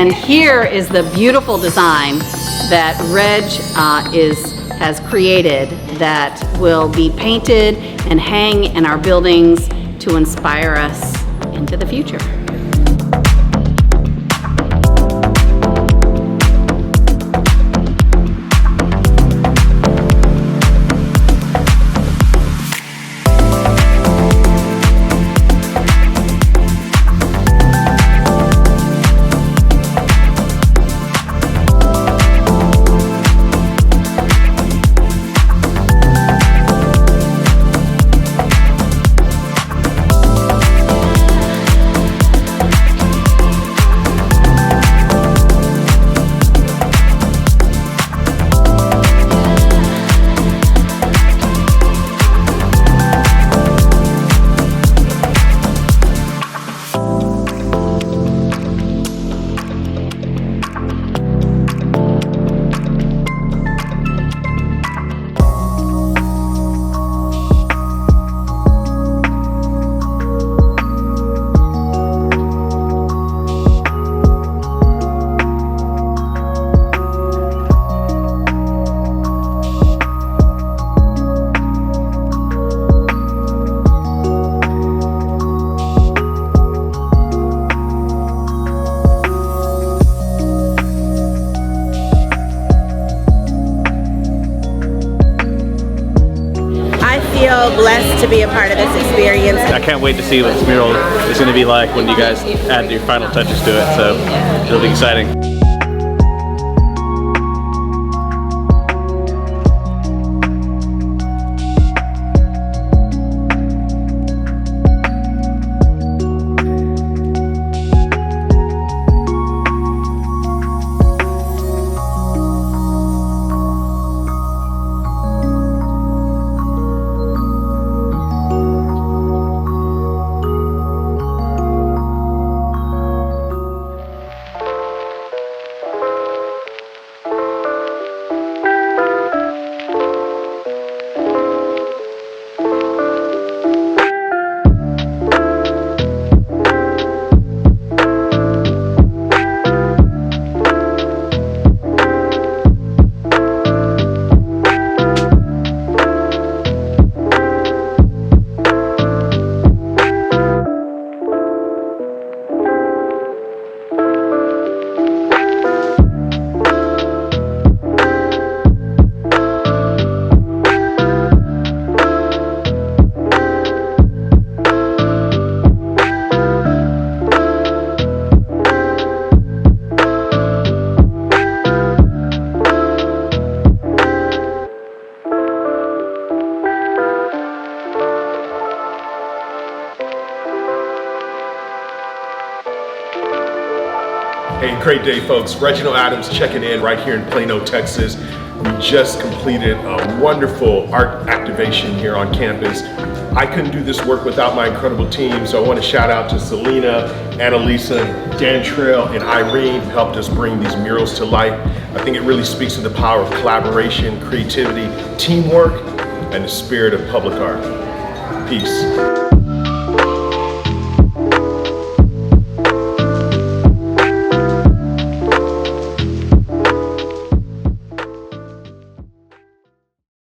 then here is the beautiful design that Reg has created that will be painted and hang in our buildings to inspire us into the future. I feel blessed to be a part of this experience. I can't wait to see what this mural is going to be like when you guys add your final touches to it, so it'll be exciting. Hey, great day, folks. Reginald Adams checking in right here in Plano, Texas. We just completed a wonderful art activation here on campus. I couldn't do this work without my incredible team, so I want to shout out to Selena, Annalisa, Dan Trail, and Irene who helped us bring these murals to life. I think it really speaks to the power of collaboration, creativity, teamwork, and the spirit of public art. Peace.